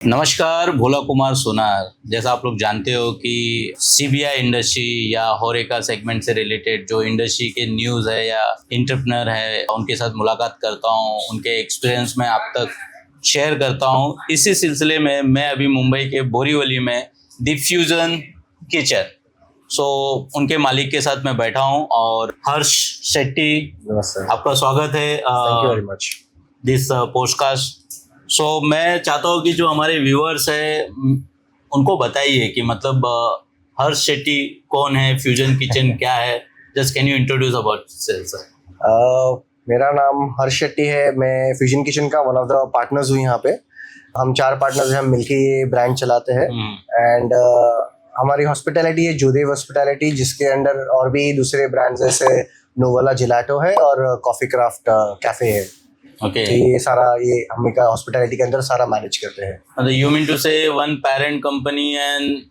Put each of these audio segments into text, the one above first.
नमस्कार, भोला कुमार सोनार। जैसा आप लोग जानते हो कि सीबीआई इंडस्ट्री या होरेका सेगमेंट से रिलेटेड जो इंडस्ट्री के न्यूज़ है या इंटरप्रेन्योर है, उनके साथ मुलाकात करता हूँ, उनके एक्सपीरियंस में आप तक शेयर करता हूँ। इसी सिलसिले में मैं अभी मुंबई के बोरीवली में द फ्यूजन किचन उनके मालिक के साथ मैं बैठा हूँ और हर्ष शेट्टी, नमस्ते, आपका स्वागत है thank you very much this podcast. मैं चाहता हूँ कि जो हमारे व्यूअर्स हैं उनको बताइए कि मतलब हर्ष शेट्टी कौन है, फ्यूजन किचन क्या है। Just can you introduce about sir. मेरा नाम हर्ष शेट्टी है। मैं फ्यूजन किचन का वन ऑफ द पार्टनर्स हूँ यहाँ पे। हम 4 पार्टनर्स हैं, हम मिलके ये ब्रांड चलाते हैं। एंड हमारी हॉस्पिटैलिटी है जोदेव हॉस्पिटैलिटी, जिसके अंडर और भी दूसरे ब्रांड्स जैसे नोवाला जिलाटो है और कॉफी क्राफ्ट कैफे है। ओके, तो ये सारा ये हम का हॉस्पिटैलिटी के अंदर सारा मैनेज करते हैं। You mean to say one parent company and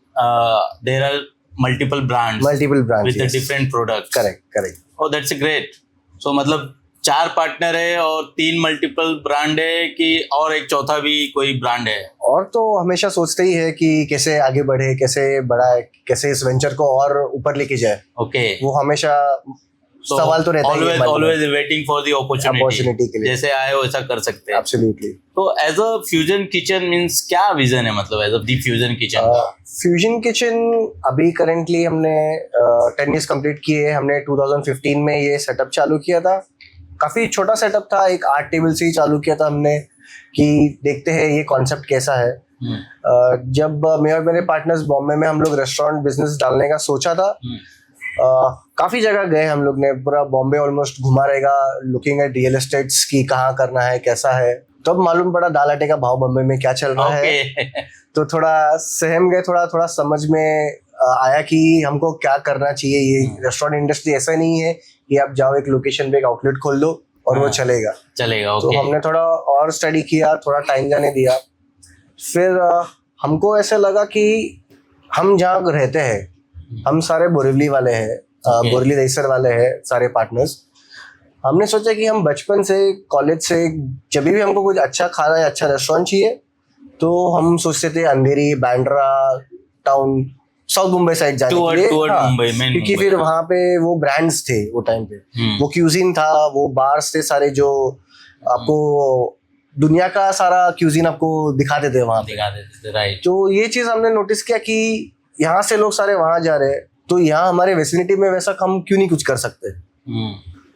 there are multiple brands with different products. Correct. Oh, that's great. So मतलब 4 पार्टनर है और 3 मल्टीपल ब्रांड है कि और एक चौथा भी कोई ब्रांड है? और तो हमेशा सोचते ही है कि कैसे आगे बढ़े, कैसे बढ़ाए, कैसे इस वेंचर को और ऊपर लेके जाए। ओके, वो हमेशा सवाल तो रहता है। Always waiting for the opportunity के लिए, जैसे आए वैसा कर सकते हैं। एब्सोल्युटली। तो as a fusion kitchen means क्या विजन है, मतलब as a the fusion kitchen का? फ्यूजन किचन अभी करेंटली हमने 10 इयर्स कंप्लीट किए। हमने 2015 में ये सेटअप चालू किया था। काफी छोटा सेटअप था, एक 8 टेबल से ही चालू किया था हमने कि देखते हैं ये कॉन्सेप्ट कैसा है। जब मैं और मेरे पार्टनर्स बॉम्बे में हम लोग रेस्टोरेंट बिजनेस डालने का सोचा था, काफी जगह गए हम लोग ने, पूरा बॉम्बे ऑलमोस्ट घुमा रहेगा, लुकिंग एट रियल एस्टेट्स की कहाँ करना है, कैसा है। तब मालूम पड़ा दाल आटे का भाव बॉम्बे में क्या चल रहा है। तो थोड़ा सहम गए, थोड़ा समझ में आया कि हमको क्या करना चाहिए। ये रेस्टोरेंट इंडस्ट्री ऐसा नहीं है कि आप जाओ एक लोकेशन पे एक आउटलेट खोल दो और वो चलेगा। तो हमने थोड़ा और स्टडी किया, थोड़ा टाइम जाने दिया। फिर हमको ऐसे लगा कि हम जहाँ रहते हैं, हम सारे बोरीवली वाले हैं, बोरीवली दहीसर वाले हैं सारे पार्टनर्स। हमने सोचा कि हम बचपन से कॉलेज से जब भी हमको कुछ अच्छा खाना या अच्छा रेस्टोरेंट चाहिए तो हम सोचते थे Andheri, Bandra town, south Mumbai side जाने के लिए। क्योंकि फिर वहाँ पे वो ब्रांड्स थे वो टाइम पे, वो क्यूजीन था, वो बार्स थे सारे जो आपको दुनिया का सारा क्यूजीन आपको दिखाते थे वहाँ पे। राइट। तो ये चीज हमने नोटिस किया कि यहाँ से लोग सारे वहाँ जा रहे हैं, तो यहाँ हमारे वेसिनिटी में वैसा हम क्यों नहीं कुछ कर सकते।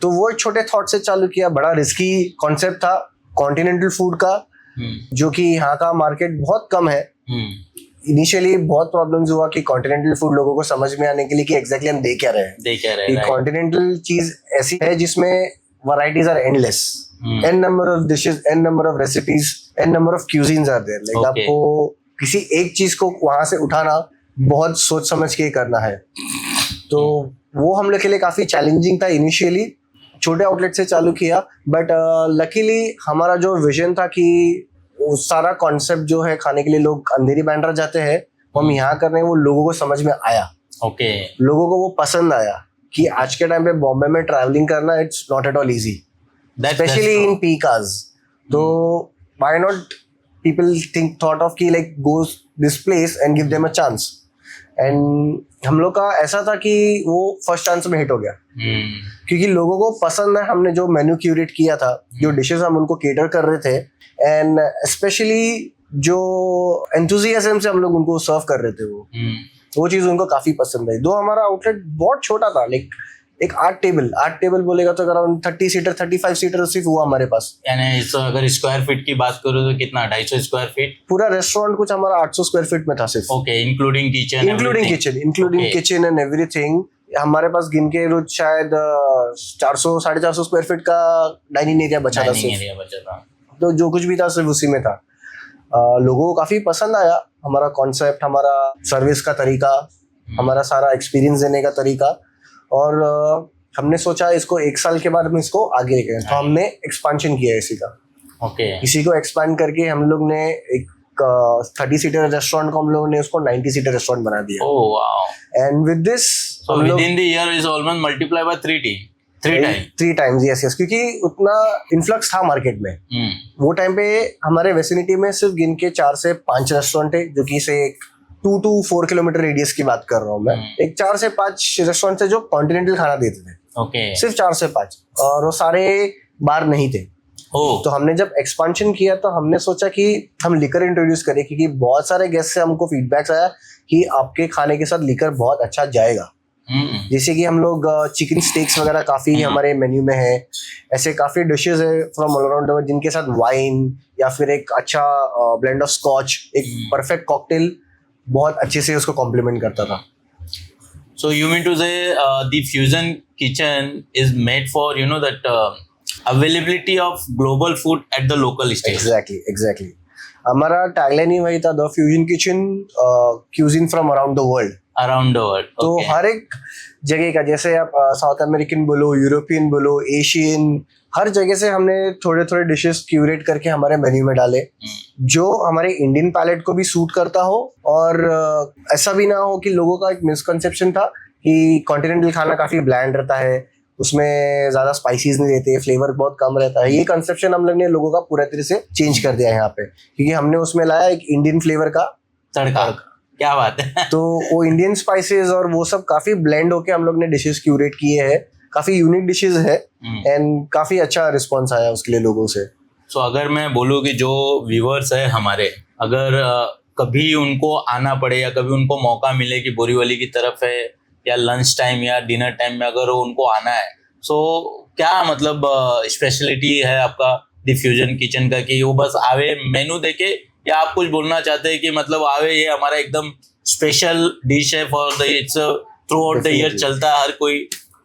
तो वो एक छोटे थॉट से चालू किया। बड़ा रिस्की कॉन्सेप्ट था कॉन्टिनेंटल फूड का, जो कि यहाँ का मार्केट बहुत कम है। इनिशियली बहुत प्रॉब्लम्स हुआ कि कॉन्टिनेंटल फूड लोगों को समझ में आने के लिए कि एग्जैक्टली हम दे क्या रहे हैं। कॉन्टिनेंटल चीज ऐसी है जिसमें varieties are endless, n number of dishes, n number of recipes, n number of cuisines are there. Like आपको किसी एक चीज को वहां से उठाना बहुत सोच समझ के करना है। तो वो हम लोग के लिए काफी चैलेंजिंग था। इनिशियली छोटे आउटलेट से चालू किया, बट लकीली हमारा जो विजन था कि वो सारा कॉन्सेप्ट जो है खाने के लिए लोग अंधेरी बांद्रा जाते हैं, हम यहाँ कर रहे हैं, वो लोगों को समझ में आया। लोगों को वो पसंद आया कि आज के टाइम पे बॉम्बे में ट्रैवलिंग करना it's not at all easy, specially in peak hours. तो why not people thought of कि like go this place and give them a chance. And हम लोग का ऐसा था कि वो फर्स्ट चांस में हिट हो गया, क्योंकि लोगों को पसंद है। हमने जो मेन्यू क्यूरेट किया था, जो डिशेस हम उनको केटर कर रहे थे, एंड स्पेशली जो एंथुजियाज्म से हम लोग उनको सर्व कर रहे थे, वो चीज उनको काफी पसंद आई। दो हमारा आउटलेट बहुत छोटा था, लाइक एक 8 टेबल बोलेगा तो अराउंड 30 सीटर 35 सीटर सिर्फ हुआ हमारे पास। यानी अगर स्क्वायर फीट की बात करो तो कितना, 250 स्क्वायर फीट? पूरा रेस्टोरेंट कुछ हमारा 800 स्क्वायर फीट में था सिर्फ। Okay, including kitchen and everything. हमारे पास गिन के रोज शायद 400 450 स्क्वायर फीट का डाइनिंग एरिया बचा था। तो जो कुछ भी था सिर्फ उसी में था। लोगों को काफी पसंद आया हमारा कॉन्सेप्ट, हमारा सर्विस का तरीका, हमारा सारा एक्सपीरियंस देने का तरीका। और हमने सोचा इसको 1 साल के बाद हम इसको आगे लेके जाएं। तो हमने एक्सपांशन किया इसी का। इसी को एक्सपांड करके हम लोग ने एक 30 सीटर रेस्टोरेंट को हम लोगों ने उसको 90 सीटर रेस्टोरेंट बना दिया। And with this with in the year is almost multiply by 3T। 3 times, yes yes, क्योंकि उतना इन्फ्लक्स था मार्केट में। वो टाइम पे हमारे वेसिनिटी में सिर्फ गिन के 4 से 5 रेस्टोरेंट है, जो कि से एक 2 to 4 किलोमीटर रेडियस की बात कर रहा हूँ मैं। एक 4 से 5 रेस्टोरेंट है जो कॉन्टिनेंटल खाना देते थे। ओके। सिर्फ 4 से 5, और वो सारे बार नहीं थे। तो हमने जब एक्सपांशन किया तो हमने सोचा कि हम लिकर इंट्रोड्यूस करें, क्योंकि बहुत सारे गेस्ट से हमको फीडबैक्स आया कि आपके खाने के साथ लिकर बहुत अच्छा जाएगा। जैसे कि हम लोग चिकन स्टेक्स वगैरह काफी हमारे मेन्यू में है, ऐसे काफी डिशेस है from all around the world, जिनके साथ वाइन या फिर एक अच्छा ब्लेंड ऑफ स्कॉच, एक परफेक्ट कॉकटेल बहुत अच्छे से उसको कॉम्प्लीमेंट करता था। So you mean to say the fusion kitchen is made for that availability of global food at the local stage. Exactly. हमारा टैगलाइन ही वही था, the fusion kitchen, cuisine from around the world. तो हर एक जगह का, जैसे आप साउथ अमेरिकन बोलो, यूरोपियन बोलो, एशियन, हर जगह से हमने थोड़े थोड़े डिशेस क्यूरेट करके हमारे मेन्यू में डाले, जो हमारे इंडियन पैलेट को भी सूट करता हो, और ऐसा भी ना हो कि लोगों का एक मिसकंसेप्शन था कि कॉन्टिनेंटल खाना काफी ब्लैंड रहता है, उसमें ज्यादा स्पाइसीज नहीं रहते, फ्लेवर बहुत कम रहता है। ये कंसेप्शन हम लोग ने लोगों का पूरा तरह से चेंज कर दिया है यहाँ पे, क्योंकि हमने उसमें लाया एक इंडियन फ्लेवर का तड़का। क्या बात है। तो वो इंडियन स्पाइसेस और वो सब काफी ब्लेंड होके हम लोग ने डिशेस क्यूरेट किए हैं, काफी यूनिक डिशेस है, एंड काफी अच्छा रिस्पॉन्स आया उसके लिए लोगों से। सो अगर मैं बोलूँ कि जो व्यूअर्स है हमारे, अगर कभी उनको आना पड़े या कभी उनको मौका मिले कि बोरीवली की तरफ है या लंच टाइम या डिनर टाइम में अगर उनको आना है, सो क्या मतलब स्पेशलिटी है आपका द फ्यूजन किचन का, कि वो बस आवे मेनू देखे, या आप कुछ बोलना चाहते हैं कि मतलब आवे ये हमारा एकदम स्पेशल डिश है for the it's through out the year चलता है, हर कोई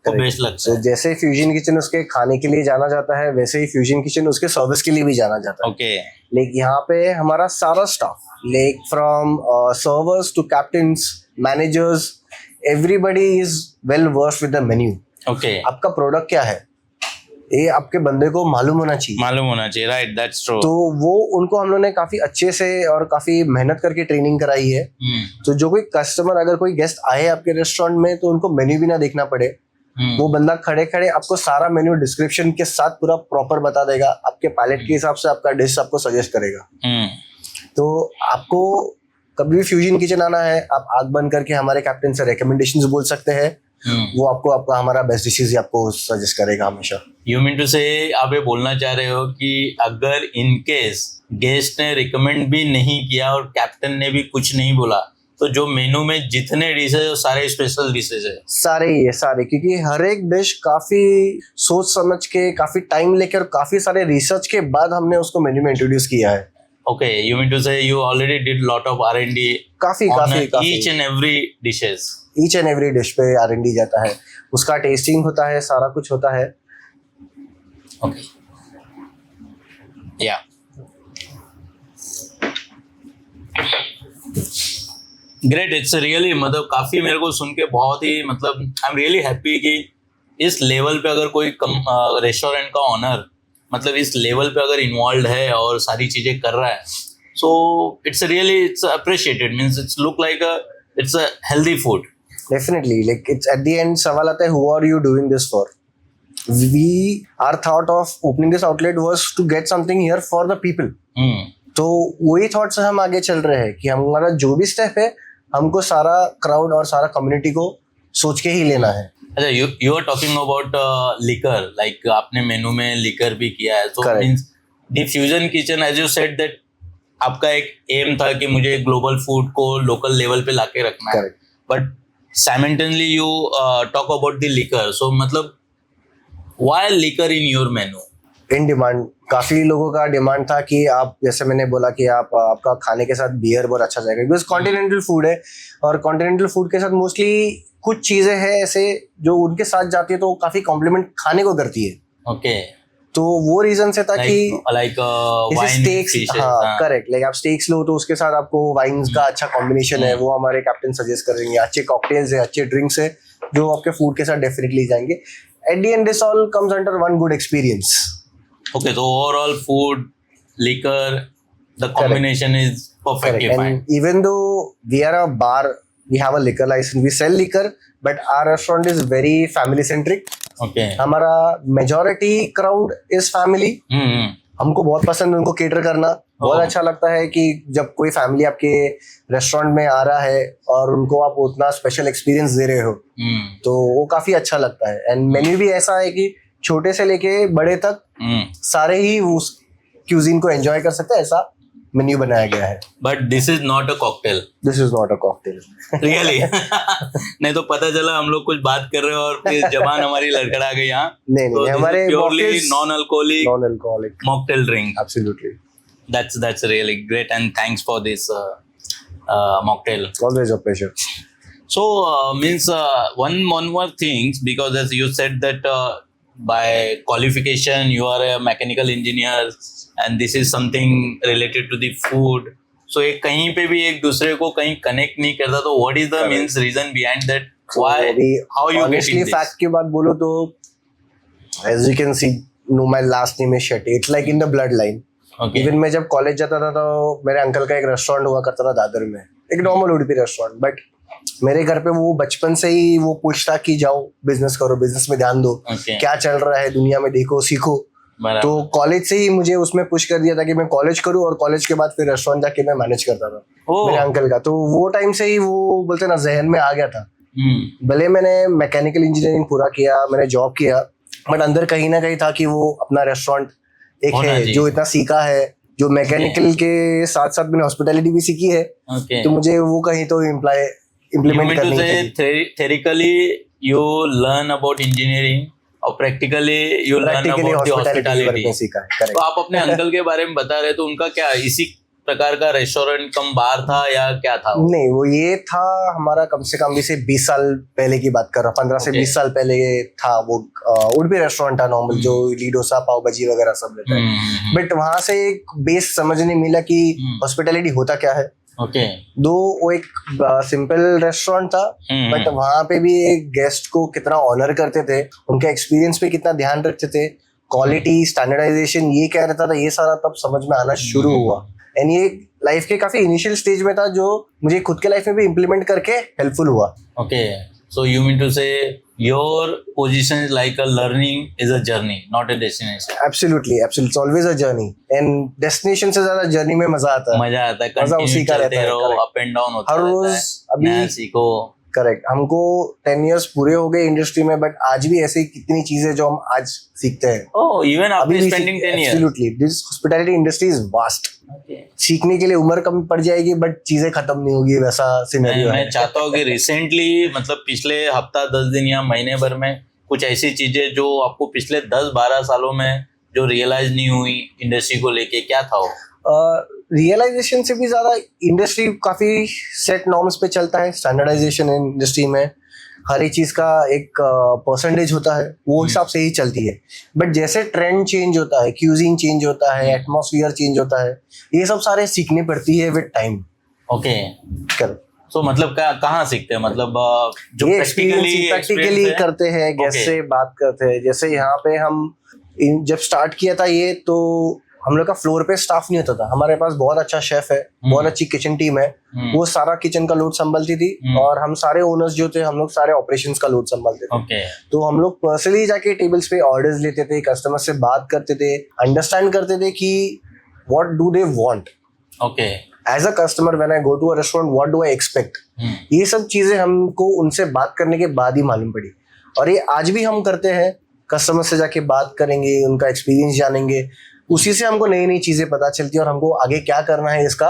को बेस्ट लगता है। जैसे फ्यूजन किचन उसके खाने के लिए जाना जाता है, वैसे ही फ्यूजन किचन उसके सर्विस के लिए भी जाना जाता है। ओके। लेकिन यहाँ पे हमारा सारा staff, like from servers to captains, managers, everybody is well versed with the menu. Okay. आपका प्रोडक्ट क्या है ये आपके बंदे को मालूम होना चाहिए, राइट, दैट्स ट्रू। तो वो उनको हम लोगों ने काफी अच्छे से और काफी मेहनत करके ट्रेनिंग कराई है। तो जो कोई कस्टमर, अगर कोई गेस्ट आए आपके रेस्टोरेंट में, तो उनको मेन्यू भी ना देखना पड़े, वो बंदा खड़े खड़े आपको सारा मेन्यू डिस्क्रिप्शन के साथ पूरा प्रॉपर बता देगा, आपके पैलेट के हिसाब से आपका डिश आपको सजेस्ट करेगा। तो आपको कभी भी फ्यूजन किचन आना है, आप आग बंद करके हमारे कैप्टन से रिकमेंडेशंस बोल सकते हैं, वो आपको आपका हमारा बेस्ट डिशेस आपको सजेस्ट करेगा हमेशा। यू मीन टू से आप ये बोलना चाह रहे हो कि अगर इन केस गेस्ट ने रिकमेंड भी नहीं किया और कैप्टन ने भी कुछ नहीं बोला, तो जो मेनू में जितने डिशेज है वो सारे स्पेशल डिशेज है, सारे, क्योंकि हर एक डिश काफी सोच समझ के, काफी टाइम लेकर, काफी सारे रिसर्च के बाद हमने उसको मेन्यू में इंट्रोड्यूस किया है। Okay, you mean to say you already did lot of R&D काफी each and every dishes. Each and every dish पे R&D जाता है, उसका टेस्टिंग होता है, सारा कुछ होता है। Okay. Yeah. Great, it's really मतलब काफी मेरे को सुन के बहुत ही मतलब आई एम रियली हैप्पी कि इस लेवल पे अगर कोई रेस्टोरेंट का ऑनर मतलब इस लेवल पे अगर इन्वॉल्व है और सारी चीजें कर रहा है, so it's really it's appreciated, means it's look like it's a healthy food. Definitely, like it's at the end सवाल आता है, who are you doing this for? We are thought of opening this outlet was to get something here for the people. तो वही thought से हम आगे चल रहे हैं कि हमारा जो भी स्टेप है, हमको सारा क्राउड और सारा कम्युनिटी को सोच के ही लेना है। अच्छा, you are talking about liquor, like आपने मेनू में लिकर भी किया है, तो means the fusion kitchen as you said that आपका एक एम था कि मुझे ग्लोबल फूड को लोकल लेवल पे लाके रखना है, but simultaneously you talk about the liquor, so मतलब why liquor in your menu? In demand, काफी लोगों का डिमांड था कि आप, जैसे मैंने बोला कि आप आपका खाने के साथ बियर बहुत अच्छा जाएगा, बिकॉज कॉन्टिनेंटल फूड है, और कॉन्टिनेंटल फूड के साथ मोस्टली कुछ चीजें हैं ऐसे जो उनके साथ जाती है तो काफी कॉम्प्लीमेंट खाने को करती है। ओके। तो वो रीजन से था कि लाइक वाइन, स्टेक्स, हाँ करेक्ट, लाइक आप स्टेक्स लो तो उसके साथ आपको वाइन्स का अच्छा कॉम्बिनेशन है, वो हमारे कैप्टन सजेस्ट करेंगे, अच्छे कॉकटेल्स है, अच्छे ड्रिंक्स है, जो आपके फूड के साथ डेफिनेटली जाएंगे। Eight the and this all comes under one good experience. Okay, so overall food, liquor, the combination is perfectly fine. And even though we are a bar we have a liquor license, we sell liquor, but our restaurant is very family centric. Okay हमारा majority crowd is family. हमको बहुत पसंद है उनको cater करना. बहुत अच्छा लगता है कि जब कोई फैमिली आपके रेस्टोरेंट में आ रहा है और उनको आप उतना स्पेशल एक्सपीरियंस दे रहे हो, तो वो काफी अच्छा लगता है. एंड मेन्यू भी ऐसा है कि छोटे से लेके बड़े तक सारे ही उस क्यूजीन को एंजॉय कर सकते हैं, ऐसा मेन्यू बनाया गया है. But this is not a cocktail. This is not a cocktail. Really? नहीं तो पता चला हम लोग कुछ बात कर रहे हो और फिर जबान हमारी लड़खड़ा गई. यहाँ नहीं, हमारे purely non alcoholic mocktail drink. Absolutely. That's really great, and thanks for this mocktail. Always a pleasure. So means one more things, because as you said that by qualification you are a mechanical engineer and this is something related to the food. So एक कहीं पे भी एक दूसरे को कहीं connect नहीं करता, तो what is the means reason behind that? Why? How you honestly get in fact की बात बोलो तो as you can see, no, my last name is Shetty. It's like in the bloodline. Okay. Even मैं जब college जाता था तो मेरे अंकल का एक रेस्टोरेंट हुआ करता था दादर में, एक नॉर्मल उडुपी रेस्टोरेंट. बट मेरे घर पे वो बचपन से ही वो पूछता कि जाओ बिजनेस करो, बिजनेस में ध्यान दो. Okay. क्या चल रहा है दुनिया में देखो, सीखो. तो कॉलेज से ही मुझे उसमें पुश कर दिया था कि मैं कॉलेज करूँ और कॉलेज के बाद फिर रेस्टोरेंट जाके मैं मैनेज करता था. मेरे अंकल का तो वो टाइम से ही वो बोलते ना जहन में आ गया था. भले मैंने मैकेनिकल इंजीनियरिंग पूरा किया, मैंने जॉब किया, बट अंदर कहीं ना कहीं था कि वो अपना रेस्टोरेंट एक है जो इतना सीखा है, जो मैकेनिकल के साथ साथ मैंने हॉस्पिटैलिटी भी सीखी है. तो मुझे वो कहीं तो इम्प्लीमेंट करनी चाहिए. theoretically you learn about engineering और practically you learn about the hospitality. सीखा है. तो आप अपने अंकल के बारे में बता रहे, तो उनका क्या इसी प्रकार का रेस्टोरेंट कम बार था या क्या था? नहीं, वो ये था हमारा कम से कम से 20 साल पहले की बात कर रहा हूँ. 15 से 20 साल पहले था वो. उडुपी रेस्टोरेंट था नॉर्मल, जो इडली डोसा पाव भाजी वगैरह सब रहता है. बट वहां से एक बेस समझने मिला कि हॉस्पिटैलिटी होता क्या है. दो वो एक सिंपल रेस्टोरेंट था, बट वहां पे भी एक गेस्ट को कितना ऑनर करते थे, उनके एक्सपीरियंस पे कितना ध्यान रखते थे, क्वालिटी स्टैंडर्डाइजेशन ये क्या रहता था, ये सारा तब समझ में आना शुरू हुआ. एंड ये लाइफ के काफी इनिशियल स्टेज में था जो मुझे खुद के लाइफ में भी इम्प्लीमेंट करके हेल्पफुल हुआ. Okay, so you mean to say your position is like a learning is a journey, not a destination. Absolutely, it's always a journey. And destination से ज्यादा जर्नी में मजा आता है. मजा उसी का रहता है. अप एंड डाउन होता है. हर रोज अभी सीखो. करेक्ट. हमको 10 years पूरे हो गए इंडस्ट्री में, बट आज भी ऐसी कितनी चीजें जो हम आज सीखते हैं. Even after spending 10 years. Absolutely. This hospitality industry is vast. सीखने के लिए उम्र कम पड़ जाएगी, बट चीजें खत्म नहीं होगी, वैसा सिनेरियो है. मैं चाहता हूँ कि रिसेंटली, मतलब पिछले हफ्ता 10 दिन या महीने भर में कुछ ऐसी चीजें जो आपको पिछले 10-12 सालों में जो रियलाइज नहीं हुई इंडस्ट्री को लेके, क्या था वो? रियलाइजेशन से भी ज्यादा इंडस्ट्री काफी सेट नॉर्म्स पे चलता है. स्टैंडर्डाइजेशन इंडस्ट्री में हर एक चीज का एक परसेंटेज होता है, वो हिसाब से ही चलती है. बट जैसे ट्रेंड चेंज होता है, क्यूजिन चेंज होता है, एटमॉस्फेयर चेंज होता है, ये सब सारे सीखने पड़ती है विद टाइम. Okay, correct. तो मतलब कहाँ सीखते हैं, मतलब जो प्रैक्टिकली करते हैं, गेस्ट से बात करते हैं. जैसे यहाँ पे हम जब स्टार्ट किया था ये, तो हम लोग का फ्लोर पे स्टाफ नहीं होता था. हमारे पास बहुत अच्छा शेफ है, बहुत अच्छी किचन टीम है, वो सारा किचन का लोड संभालती थी. और हम सारे ओनर्स जो थे, हम लोग सारे ऑपरेशंस का लोड संभालते थे. तो हम लोग पर्सनली जाके टेबल्स पे ऑर्डर्स लेते थे, कस्टमर से बात करते थे, अंडरस्टैंड करते थे कि what do they want. Okay, as a customer when I go to a restaurant, what do I expect. ये सब चीजें हमको उनसे बात करने के बाद ही मालूम पड़ी. और ये आज भी हम करते हैं. कस्टमर से जाके बात करेंगे, उनका एक्सपीरियंस जानेंगे, उसी से हमको नई नई चीजें पता चलती है और हमको आगे क्या करना है इसका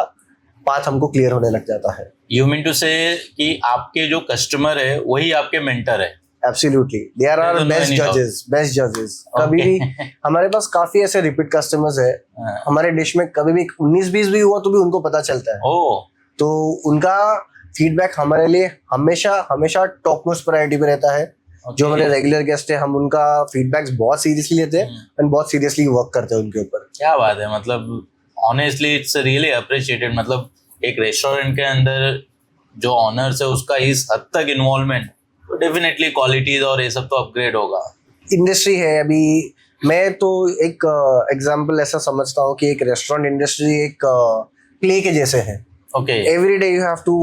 पाथ हमको क्लियर होने लग जाता है. यू मीन टू से कि आपके जो कस्टमर है वही आपके मेंटर है? Absolutely, they are our best जजेस. कभी भी हमारे पास काफी ऐसे रिपीट कस्टमर्स है. हमारे डिश में कभी भी 19-20 भी हुआ तो भी उनको पता चलता है. तो उनका फीडबैक हमारे लिए हमेशा टॉप मोस्ट प्रायोरिटी पे रहता है. जो हमारे रेगुलर गेस्ट है, हम उनका फीडबैक्स बहुत सीरियसली लेते हैं एंड बहुत सीरियसली वर्क करते हैं उनके ऊपर. क्या बात है, मतलब ऑनेस्टली इट्स रियली अप्रिशिएटेड. मतलब एक रेस्टोरेंट के अंदर जो ऑनर्स है उसका इस हद तक इन्वॉल्वमेंट, तो डेफिनेटली क्वालिटीज और ये सब तो अपग्रेड होगा. इंडस्ट्री है अभी. मैं तो एक एग्जांपल ऐसा समझता हूँ कि एक रेस्टोरेंट इंडस्ट्री एक प्ले के जैसे है. Okay, every day you have to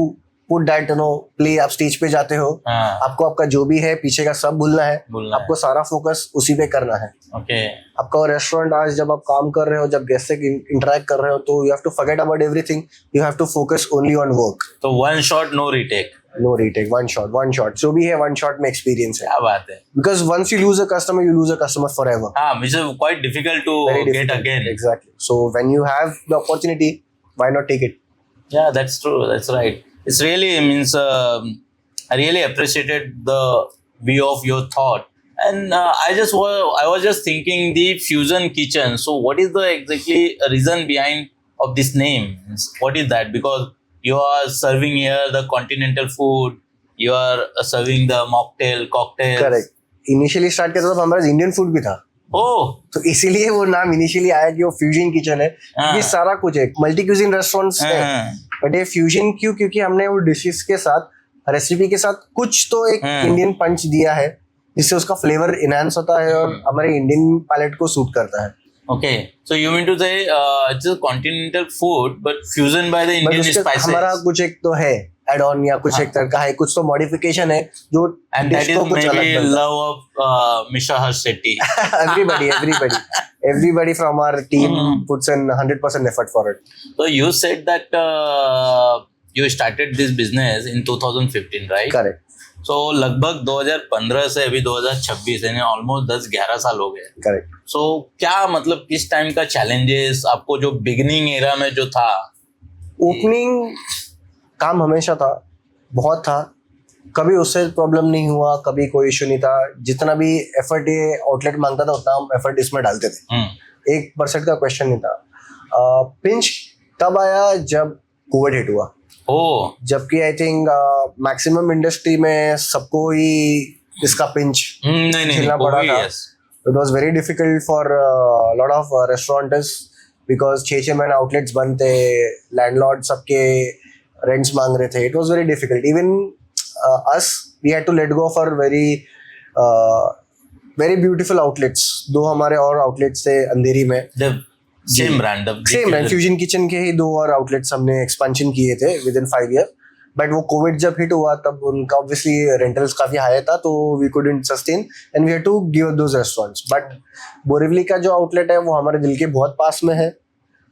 put that play, आप स्टेज पे जाते हो, हाँ, आपको आपका जो भी है पीछे का सब भूलना है, भूलना आपको सारा फोकस उसी पे करना है। ओके, आपका रेस्टोरेंट आज जब आप काम कर रहे हो, जब गेस्ट से इंटरेक्ट कर रहे हो, तो you have to forget about everything, you have to focus only on work. तो one shot no retake, no retake, one shot जो भी है वन शॉट में एक्सपीरियंस है, क्या बात है। Because once you lose a customer forever. हाँ, which is quite difficult to get again. Exactly. So when you have the opportunity, why not take it? Yeah, that's true. That's right. It's really means I really appreciated the view of your thought, and I was just thinking the fusion kitchen. So what is the exactly reason behind of this name? What is that? Because you are serving here the continental food, you are serving the cocktails. Correct. Initially start किया था तब हमारा Indian food भी था, Oh, तो इसीलिए वो नाम इनिशियली आया कि वो फ्यूजन किचन है। ये सारा कुछ है, मल्टी क्यूजिन रेस्टोरेंट्स है, बट ये फ्यूजन क्यों? क्योंकि हमने वो डिशेस के साथ, रेसिपी के साथ कुछ तो एक इंडियन पंच दिया है, जिससे उसका फ्लेवर इनहांस होता है और हमारे इंडियन पैलेट को सूट करता है। okay. So you mean to say it's a continental food but fusion by the but Indian उसके spices. हमारा कुछ एक तो है एड ऑन, या कुछ एक तरह का है, कुछ तो मॉडिफिकेशन है जो And that डिश is को कुछ अलग maybe बनता love of Misha Harsh Shetty. है। everybody from our team puts in 100% effort for it. So you said that you started this business in 2015, right? Correct. So लगभग 2015 से अभी 2026 यानी almost 10-11 साल हो गए। Correct. So क्या मतलब किस टाइम का चैलेंजेस आपको जो बिगनिंग एरा में जो था? ओपनिंग काम हमेशा था, बहुत था, कभी उससे प्रॉब्लम नहीं हुआ, कभी कोई इशू नहीं था। जितना भी एफर्ट ये आउटलेट मांगता था उतना हम एफर्ट इसमें डालते थे, 1% का क्वेश्चन नहीं था। पिंच तब आया जब कोविड हिट हुआ, जबकि आई थिंक मैक्सिमम इंडस्ट्री में सबको ही इसका पिंच झेलना पड़ा था। It was very difficult for lot of restaurants, because 6 महीने आउटलेट्स बंद थे, लैंडलॉर्ड सबके रेंट्स मांग रहे थे। It was very difficult, even us we had to let go for very beautiful outlets. 2 हमारे और आउटलेट्स थे अंधेरी में, सेम ब्रांड फ्यूजन किचन के ही 2 और आउटलेट्स हमने एक्सपेंशन किए थे विद इन 5 ईयर। बट वो कोविड जब हिट हुआ तब उनका ऑब्वियसली रेंटल्स काफी हाई था, तो we couldn't sustain and we had to give those restaurants. But Borivali का जो आउटलेट है वो हमारे दिल के बहुत पास में है,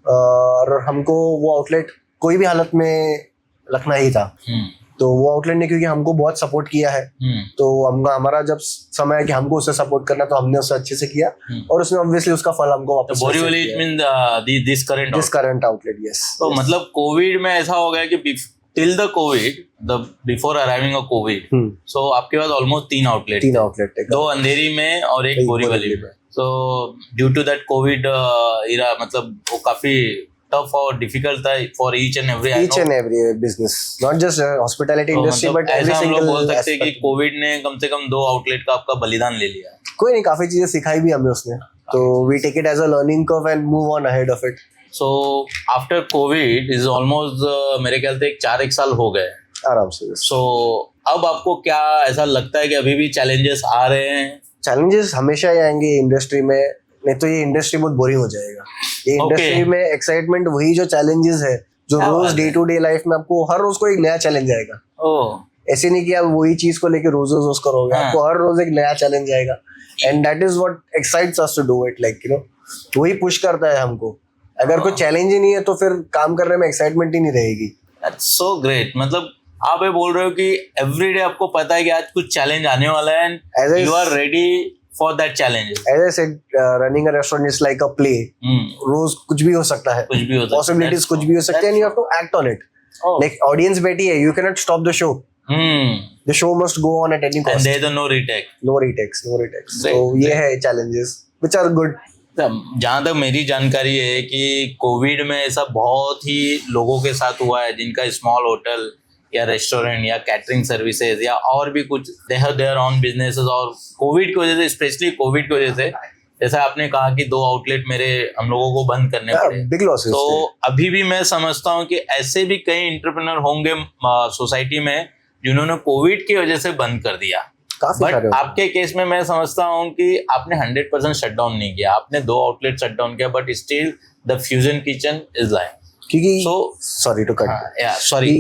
और हमको वो आउटलेट कोई भी हालत में रखना ही था। तो वो आउटलेट ने क्योंकि हमको बहुत सपोर्ट किया है, तो हमारा जब समय है कि हमको उससे सपोर्ट करना, तो हमने उससे अच्छे से किया, और उसने ऑब्वियसली उसका फल हमको वापस Borivali it mean this current outlet. Yes, तो मतलब कोविड में ऐसा हो गया कि till the covid, the before arriving of covid, so आपके पास ऑलमोस्ट 3 आउटलेट, 2 अंधेरी में और एक बोरीवली में। So due to that covid era मतलब वो काफी tough और difficult था for each and every business, not just hospitality industry, मतलब but every हम लोग single बोल सकते हैं कि aspect. कोविड ने कम से कम 2 आउटलेट का आपका बलिदान ले लिया। कोई नहीं, काफी चीजें सिखाई भी हमें उसने, तो we take it as a learning curve and move on ahead of it. So after COVID is almost मेरे ख्याल से 4-1 साल हो गए आराम से। So अब आपको क्या ऐसा लगता है कि अभी भी चैलेंजेस आ रहे हैं? चैलेंजेस हमेशा ही आएंगे इंडस्ट्री में, नहीं तो ये इंडस्ट्री बहुत बोरिंग हो जाएगा। ये इंडस्ट्री में एक्साइटमेंट वही जो चैलेंजेस है, जो रोज डे टू डे लाइफ में आपको हर रोज को एक नया चैलेंज आएगा। ऐसे नहीं कि आप वही चीज को लेकर रोज रोज करोगे, आपको हर रोज एक नया चैलेंज आएगा, and that is what excites us to do it, like you know, वही पुश करता है हमको। अगर कोई चैलेंज ही नहीं है तो फिर काम करने में एक्साइटमेंट ही नहीं रहेगी। That's so great. मतलब आप ये बोल रहे हो कि एवरीडे आपको पता है कि आज कुछ चैलेंज आने वाला है and you are ready for that challenge. As I said, running a restaurant is like a play. रोज कुछ भी हो सकता है, possibilities कुछ भी हो सकते हैं, and you have to act on it. Like audience बैठी है, you cannot stop the show. The show must go on at any cost. And there is no retake. No retakes. So ये है challenges which are good. जहाँ तक मेरी जानकारी है कि कोविड में ऐसा बहुत ही लोगों के साथ हुआ है जिनका स्मॉल होटल या रेस्टोरेंट या कैटरिंग सर्विसेज या और भी कुछ they have their own businesses, और कोविड की वजह से, स्पेशली कोविड की वजह से, जैसा आपने कहा कि 2 आउटलेट हम लोगों को बंद करने पड़े, बिग लॉसेस। तो अभी भी मैं समझता हूँ कि ऐसे भी कई एंटरप्रेन्योर होंगे सोसाइटी में जिन्होंने कोविड की वजह से बंद कर दिया। बट आपके केस में मैं समझता हूँ कि आपने 100% शट डाउन नहीं किया, आपने 2 आउटलेट शट डाउन किया, but still the fusion kitchen is live. क्योंकि So, सॉरी टू कट या सॉरी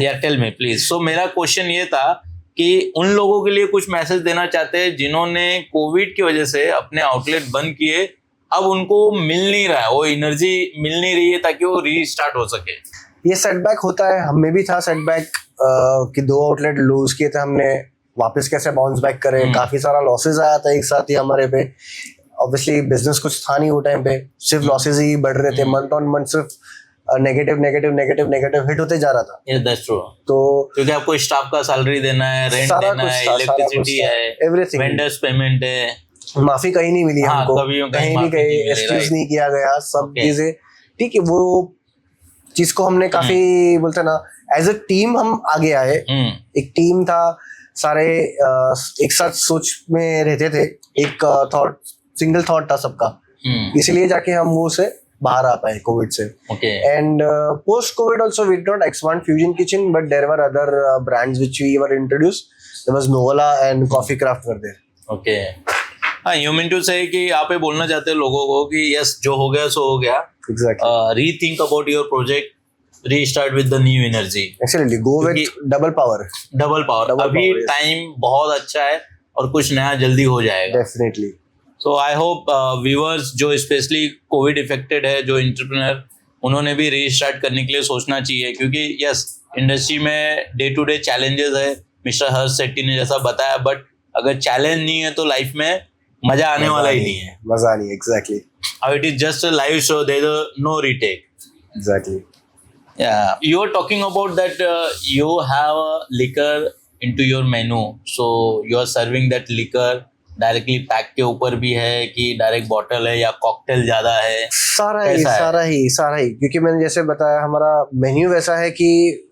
या टेल मी प्लीज। सो मेरा क्वेश्चन ये था कि उन लोगों के लिए कुछ मैसेज देना चाहते हैं जिन्होंने कोविड की वजह से अपने आउटलेट बंद किए, अब उनको मिल नहीं रहा है, वो एनर्जी मिल नहीं रही है ताकि वो रीस्टार्ट हो सके। ये सेटबैक होता है, हमें भी था सेटबैक कि 2 आउटलेट लूज किए थे हमने, वापस कैसे बाउंस बैक करें। काफी सारा लॉसेस आया था एक साथ ही हमारे पे। ऑब्वियसली बिजनेस कुछ था नहीं वो टाइम पे, सिर्फ लॉसेस ही बढ़ रहे थे, मंथ ऑन मंथ सिर्फ negative negative negative negative hit होते जा रहा था। Yes that's true. तो क्योंकि आपको स्टाफ का सैलरी देना है, रेंट सारा देना कुछ है, था, सारा इलेक्ट्रिसिटी कुछ था, है, everything। वेंडर्स पेमेंट है, माफी कहीं नहीं मिली हाँ, हमको, कभी कहीं भी माफी नहीं कहीं मिली, एक्सक्यूज right। नहीं किया गया, सब Okay। चीजें ठीक है। वो चीज को हमने काफी बोलते ना, एज अ टीम हम आगे आए। एक टीम था, सारे एक साथ सोच में रहते थे, एक थॉट, सिंगल थॉट था सबका, इसलिए जाके हम वो से बाहर आ पाए कोविड से। Okay. And post covid also we did not expand fusion kitchen, but there were other brands which we were introduce. There was नोवला and coffee craft were there. Okay. हाँ, यू मीन टू से कि आप ये बोलना चाहते हैं लोगों को कि यस, जो हो गया सो हो गया, exactly. Rethink about your project, restart with the new energy, actually go with double power. Double power. अभी टाइम बहुत अच्छा है और कुछ नया जल्दी हो जाएगा। Definitely. So I hope viewers जो स्पेशली कोविड इफेक्टेड है, जो एंटरप्रेन्योर, उन्होंने भी रीस्टार्ट करने के लिए सोचना चाहिए, क्योंकि यस, इंडस्ट्री में डे टू डे चैलेंजेस है, मिस्टर हर्ष सेट्टी ने जैसा बताया, बट अगर चैलेंज नहीं है तो लाइफ में मजा आने वाला ही नहीं है। मजा नहीं, exactly. How it is just a live show, there is no retake. Exactly. Yeah, you are talking about that you have a liquor into your menu, so you are serving that liquor directly pack के ऊपर भी है कि direct bottle है या cocktail ज्यादा है? सारा ही, क्योंकि मैंने जैसे बताया हमारा मेन्यू वैसा है कि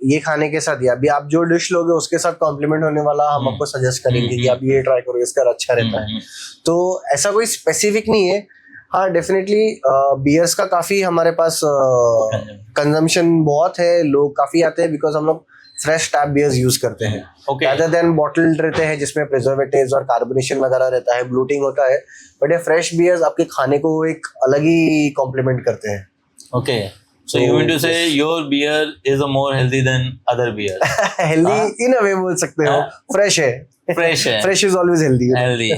ये खाने के साथ, या अभी आप जो डिश लोगे उसके साथ कॉम्प्लीमेंट होने वाला हम आपको सजेस्ट करेंगे कि आप ये ट्राई करो, इसका अच्छा रहता है। तो ऐसा कोई स्पेसिफिक नहीं है। हाँ, डेफिनेटली बियर्स का काफी हमारे पास कंजम्पशन बहुत है, लोग काफी आते हैं बिकॉज हम लोग फ्रेश टैप बियर्स यूज करते हैं, rather than बॉटल्ड रहते हैं जिसमें प्रिजर्वेटिव्स और कार्बोनेशन वगैरह रहता है, ब्लूटिंग होता है। बट ये फ्रेश बियर्स आपके खाने को एक अलग ही कॉम्प्लीमेंट करते हैं। Okay, so you mean to say your beer is a more healthy than other beer? Healthy in a way बोल सकते हो, फ्रेश है। Fresh is always healthy.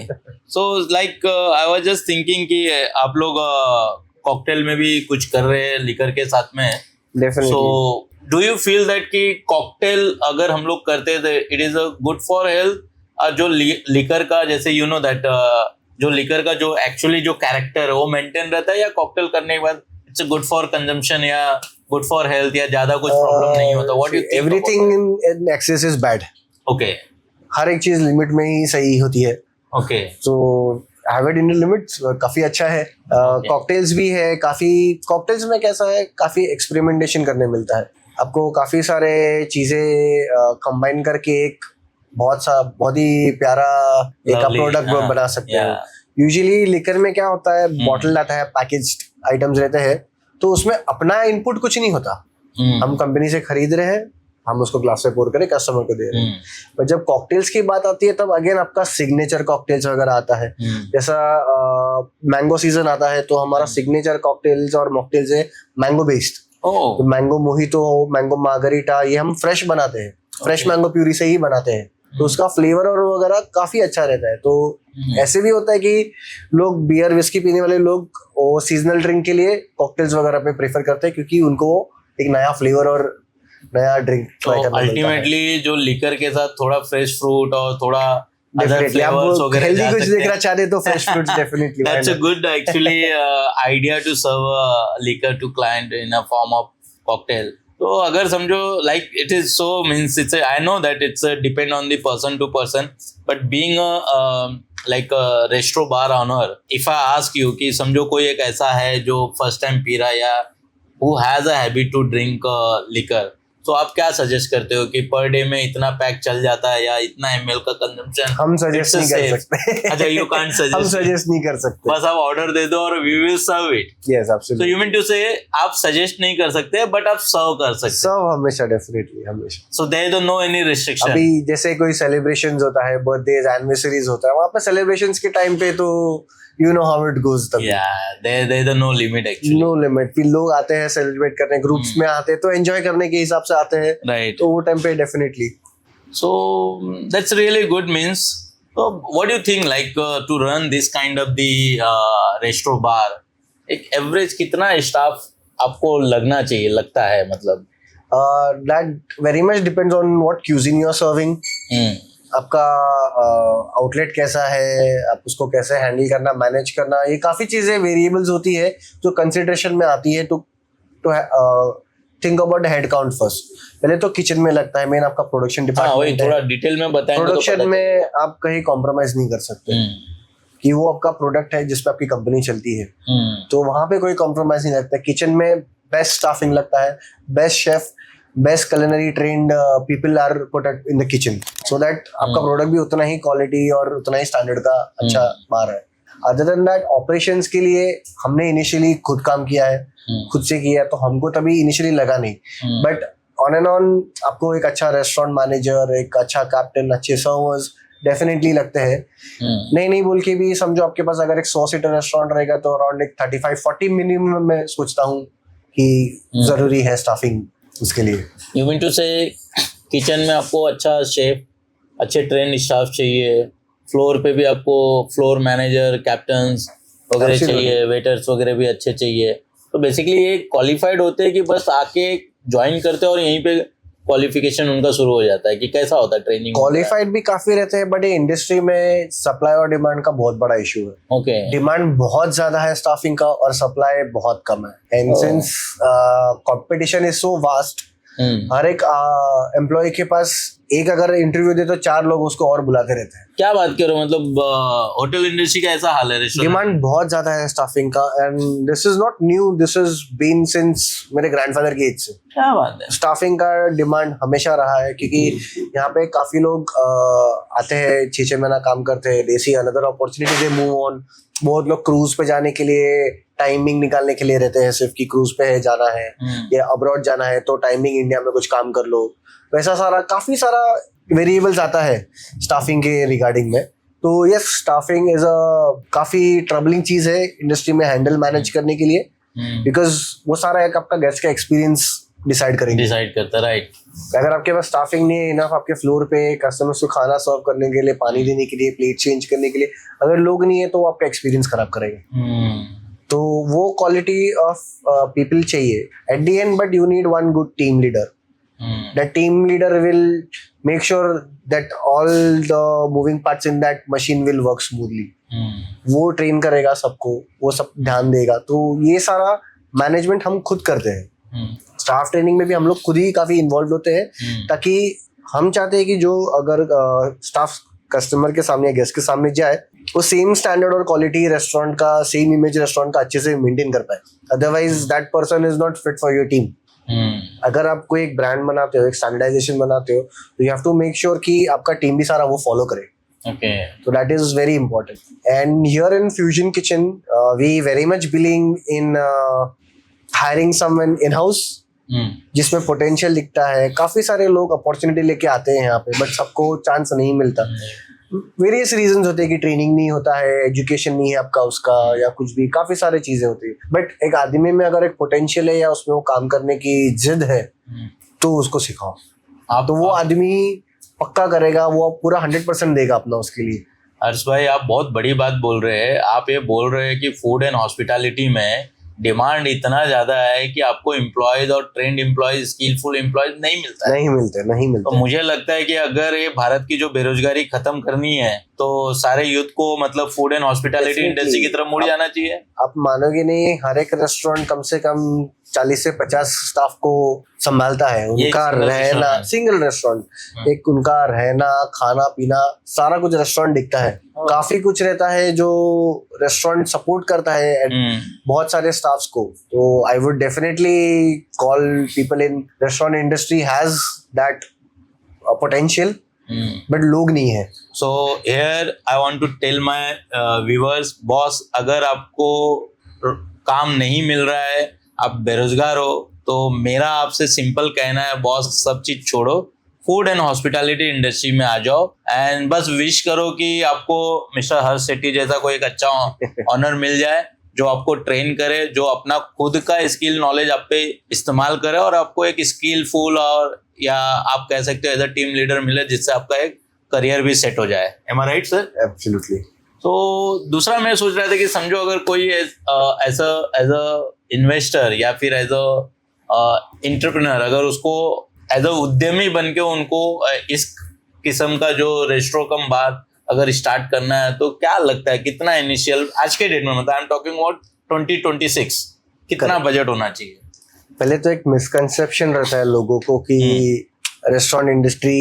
So like I was just thinking कि आप लोग cocktail में भी कुछ कर रहे हैं लिकर के साथ में। Definitely. So do you feel that कि कॉकटेल अगर हम लोग करते थे, it is a good for health? और जो लिकर का, जैसे यू नो दैट जो लिकर का जो एक्चुअली जो कैरेक्टर है वो मेंटेन रहता है, या कॉकटेल करने के बाद इट्स गुड फॉर कंजम्पशन या गुड फॉर हेल्थ, या ज्यादा कुछ प्रॉब्लम नहीं होता? What do you think? Everything in excess is bad. Okay, हर एक चीज लिमिट में ही सही होती है। ओके, तो हैव इट इन लिमिट्स काफी अच्छा है। कॉकटेल्स भी है, काफी कॉकटेल्स में कैसा है, काफी एक्सपेरिमेंटेशन करने मिलता है आपको, काफी सारे चीजें कंबाइन करके एक बहुत ही प्यारा एक प्रोडक्ट बना सकते हैं। यूजुअली लिकर में क्या होता है, बॉटल आता है, पैकेज्ड आइटम्स रहते हैं, तो उसमें अपना इनपुट कुछ नहीं होता। हम कंपनी से खरीद रहे हैं, हम उसको ग्लास में पोर करके कस्टमर को दे रहे हैं। पर जब कॉकटेल्स की बात आती है तब अगेन आपका सिग्नेचर कॉकटेल्स वगैरह आता है। जैसा मैंगो सीजन आता है तो हमारा सिग्नेचर कॉकटेल्स और मॉकटेल्स है मैंगो बेस्ड। तो मैंगो मोहितो, मैंगो मार्गरीटा, ये हम फ्रेश बनाते हैं, फ्रेश मैंगो प्यूरी से ही बनाते हैं, तो उसका फ्लेवर और वगैरह काफी अच्छा रहता है। तो ऐसे भी होता है कि लोग बियर विस्की पीने वाले लोग वो सीजनल ड्रिंक के लिए कॉकटेल्स वगैरह पे प्रेफर करते हैं, क्योंकि उनको एक नया फ्लेवर और नया ड्रिंक ट्राई करना मिलता है। अल्टीमेटली जो लिकर के साथ थोड़ा फ्रेश फ्रूट और थोड़ा डेफिनेटली आप हेल्दी कुछ देखना चाहते तो fresh fruits definitely that's a good actually idea to serve liquor to client in a form of cocktail. तो अगर समझो like it is so means it's I know that it's depend on the person to person, but being like restaurant bar owner, if I ask you कि समझो कोई एक ऐसा है जो फर्स्ट टाइम पी रहा है या who has a habit to drink liquor, तो आप क्या सजेस्ट करते हो कि पर डे में इतना पैक चल जाता है या इतना एमएल का कंजम्पशन? हम सजेस्ट नहीं कर सकते। अच्छा, यू कांट सजेस्ट। हम सजेस्ट नहीं कर सकते, बस आप ऑर्डर दे दो और we will serve it. Yes absolutely. So you mean to say आप सजेस्ट नहीं कर सकते बट आप सर्व कर सकते? सर्व हमेशा, डेफिनेटली हमेशा। So there is no any restriction. अभी जैसे कोई सेलिब्रेशंस होता है, बर्थडेज, एनिवर्सरीज होता है, वहाँ पे सेलिब्रेशंस के टाइम पे तो you know how it goes तभी. Yeah, there is no limit actually. No limit. फिर लोग आते हैं सेलिब्रेट करने, ग्रुप्स में आते हैं तो एंजॉय करने के हिसाब से आते हैं. Right. तो वो टाइम पे definitely. So that's really good. Means, so what do you think, like to run this kind of the resto bar, एक एवरेज कितना स्टाफ आपको लगता है मतलब? That very much depends on what cuisine you are serving. आपका outlet कैसा है, आप उसको कैसे हैंडल करना, मैनेज करना, ये काफ़ी चीज़ें वेरिएबल्स होती है जो कंसिडरेशन में आती है. To think about head count first. पहले तो किचन में लगता है मेन आपका प्रोडक्शन डिपार्टमेंट. थोड़ा डिटेल में बताएंगे. प्रोडक्शन में आप कहीं कॉम्प्रोमाइज नहीं कर सकते कि वो आपका प्रोडक्ट है जिस पे आपकी कंपनी चलती है, तो वहां पे कोई कॉम्प्रोमाइज नहीं लगता. किचन में बेस्ट स्टाफिंग लगता है, best chef, best culinary trained people are put in the kitchen so that आपका प्रोडक्ट भी उतना ही क्वालिटी और उतना ही स्टैंडर्ड का अच्छा बाहर है. अदर देन दैट ऑपरेशंस के लिए हमने इनिशियली खुद काम किया है, खुद से किया, तो हमको तभी इनिशियली लगा नहीं. बट ऑन एंड ऑन आपको एक अच्छा रेस्टोरेंट मैनेजर, एक अच्छा कैप्टन, अच्छे सर्वर्स डेफिनेटली लगते हैं. नहीं बोल के भी समझो आपके पास अगर एक 100 सीटर रेस्टोरेंट रहेगा तो अराउंड एक 35-40 मिनिमम मैं सोचता हूँ कि जरूरी है स्टाफिंग उसके लिए. यू मीन टू से किचन में आपको अच्छा शेफ, अच्छे ट्रेन स्टाफ चाहिए, फ्लोर पे भी आपको फ्लोर मैनेजर, कैप्टन्स वगैरह चाहिए, वेटर्स वगैरह भी अच्छे चाहिए. तो बेसिकली ये क्वालिफाइड होते हैं कि बस आके ज्वाइन करते हैं और यहीं पे क्वालिफिकेशन उनका शुरू हो जाता है, कि कैसा होता है ट्रेनिंग? क्वालिफाइड भी काफी रहते हैं, बट ये इंडस्ट्री में सप्लाई और डिमांड का बहुत बड़ा इशू है. ओके. डिमांड बहुत ज्यादा है स्टाफिंग का और सप्लाई बहुत कम है. And since competition is so vast, हर एक एम्प्लॉय के पास एक अगर इंटरव्यू दे तो 4 लोग उसको और बुलाते रहते हैं. क्या बात कर रहे हो, मतलब होटल इंडस्ट्री का ऐसा हाल है? डिमांड बहुत ज्यादा है स्टाफिंग का, and this is not new, this is been since मेरे ग्रैंडफादर की एज से. क्या बात है. स्टाफिंग का डिमांड हमेशा रहा है क्योंकि यहाँ पे काफी लोग आते हैं, 6 महीना काम करते हैं, they see another opportunity, they move on. बहुत लोग क्रूज पे जाने के लिए टाइमिंग निकालने के लिए रहते हैं, सिर्फ कि क्रूज पे है जाना है या अब्रॉड जाना है तो टाइमिंग इंडिया में कुछ काम कर लो. वैसा सारा काफी सारा वेरिएबल्स आता है स्टाफिंग के रिगार्डिंग में. तो यस, स्टाफिंग इज अ काफी ट्रबलिंग चीज है इंडस्ट्री में हैंडल मैनेज करने के लिए, बिकॉज वो सारा एक आपका गेस्ट का एक्सपीरियंस डिसाइड करता है. राइट. अगर आपके पास स्टाफिंग नहीं है इनफ आपके फ्लोर पे कस्टमर्स को खाना सर्व करने के लिए, पानी देने के लिए, प्लेट चेंज करने के लिए, अगर लोग नहीं है तो वो आपका एक्सपीरियंस खराब करेगा. तो वो क्वालिटी ऑफ पीपल चाहिए eight the and, but you need one good team leader. That team leader will make sure that all the moving parts in that machine will work smoothly. वो train करेगा सबको, वो सब ध्यान देगा. तो ये सारा मैनेजमेंट हम खुद करते हैं. स्टाफ ट्रेनिंग में भी हम लोग खुद ही काफी इन्वॉल्व होते हैं, ताकि हम चाहते हैं कि जो अगर स्टाफ कस्टमर के सामने, गेस्ट के सामने जाए, वो सेम स्टैंडर्ड और क्वालिटी रेस्टोरेंट का, सेम इमेज रेस्टोरेंट का अच्छे से मेंटेन कर पाए. Otherwise that person is not fit for your team. अगर आप कोई एक ब्रांड बनाते हो, एक स्टैंडर्डाइजेशन बनाते हो, तो you have to make sure कि आपका टीम भी सारा वो फॉलो करे. Okay. So that is very important. And here in Fusion Kitchen, we very much believe in hiring someone in-house, जिसमें पोटेंशियल दिखता है. काफी सारे लोग अपॉर्चुनिटी लेके आते हैं यहाँ पे, बट सबको चांस नहीं मिलता. वेरियस रीजंस होते हैं कि ट्रेनिंग नहीं होता है, एजुकेशन नहीं है आपका उसका, या कुछ भी, काफी सारी चीजें होती है. बट एक आदमी में अगर एक पोटेंशियल है या उसमें वो काम करने की जिद है तो उसको सिखाओ. तो वो आदमी पक्का करेगा, वो पूरा 100% देगा अपना उसके लिए. हर्ष भाई, आप बहुत बड़ी बात बोल रहे हैं. आप ये बोल रहे हैं कि फूड एंड हॉस्पिटैलिटी में डिमांड इतना ज्यादा है कि आपको एम्प्लॉयज और ट्रेंड एम्प्लॉयज, स्किलफुल एम्प्लॉयज नहीं मिलते. तो मुझे लगता है कि अगर ये भारत की जो बेरोजगारी खत्म करनी है तो सारे यूथ को मतलब फूड एंड हॉस्पिटैलिटी इंडस्ट्री की तरफ मुड़ जाना चाहिए. आप मानोगे नहीं, हर एक रेस्टोरेंट कम से कम 40 से 50 स्टाफ को संभालता है. उनका रहना, सिंगल रेस्टोरेंट, एक उनका रहना, खाना पीना, सारा कुछ रेस्टोरेंट दिखता है. काफी कुछ रहता है जो रेस्टोरेंट सपोर्ट करता है बहुत सारे स्टाफ्स को. तो I would definitely call people in restaurant industry has that potential, but लोग नहीं है. So here I want to tell my viewers, boss, अगर आपको काम नहीं मिल रहा है, आप बेरोजगार हो, तो मेरा आपसे सिंपल कहना है, बॉस, सब चीज छोड़ो, फूड एंड हॉस्पिटैलिटी इंडस्ट्री में आ जाओ एंड बस विश करो कि आपको मिस्टर हर्ष सेट्टी जैसा कोई एक अच्छा ऑनर मिल जाए जो आपको ट्रेन करे, जो अपना खुद का स्किल नॉलेज आप पे इस्तेमाल करे और आपको एक स्किलफुल और या आप कह सकते हो एज अ टीम लीडर मिले जिससे आपका एक करियर भी सेट हो जाए। एम आई राइट सर? एब्सोल्युटली। तो दूसरा मैं सोच रहा था कि समझो अगर कोई एज अ इन्वेस्टर या फिर एज अ एंटरप्रेन्योर अगर उसको एज अ उद्यमी बन के उनको इस किस्म का जो रेस्टोरेंट कम बार अगर स्टार्ट करना है तो क्या लगता है कितना इनिशियल आज के डेट में, मतलब आई एम टॉकिंग अबाउट 2026, कितना बजट होना चाहिए? पहले तो एक मिसकंसेप्शन रहता है लोगों को कि restaurant industry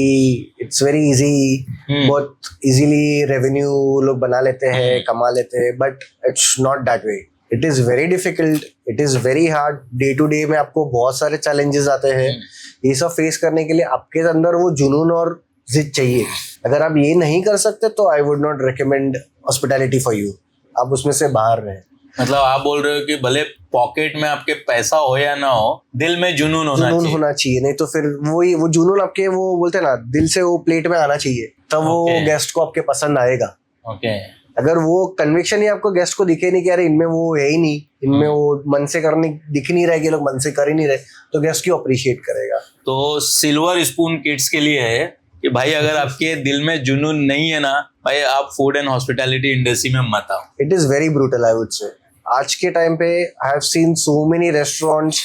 it's very easy, बहुत इजीली रेवेन्यू लोग बना लेते हैं, कमा लेते हैं, but it's not that way. It is very difficult, it is very hard. Day to day में आपको बहुत सारे चैलेंजेस आते हैं। ये सब फेस करने के लिए आपके अंदर वो जुनून और जिद चाहिए। अगर आप ये नहीं कर सकते तो I would not recommend hospitality for you. आप उसमें से बाहर रहें। मतलब आप बोल रहे हो कि भले पॉकेट में आपके पैसा हो या ना हो, दिल में जुनून होना चाहिए। नहीं तो फिर वो जुनून आपके वो बोलते हैं ना, दिल से वो प्लेट में आना चाहिए, तब वो गेस्ट को आपके पसंद आएगा। अगर वो कन्विक्शन ही आपको गेस्ट को दिखे नहीं कि अरे इनमें वो है ही नहीं, इनमें वो मन से करने दिख नहीं रहा है कि लोग मन से कर ही नहीं रहे, तो गेस्ट क्यों अप्रिशिएट करेगा? तो सिल्वर स्पून किड्स के लिए है कि भाई अगर आपके दिल में जुनून नहीं है ना भाई, आप फूड एंड हॉस्पिटैलिटी इंडस्ट्री में मत आओ। It is very brutal I would say. आज के टाइम पे I have seen so many restaurants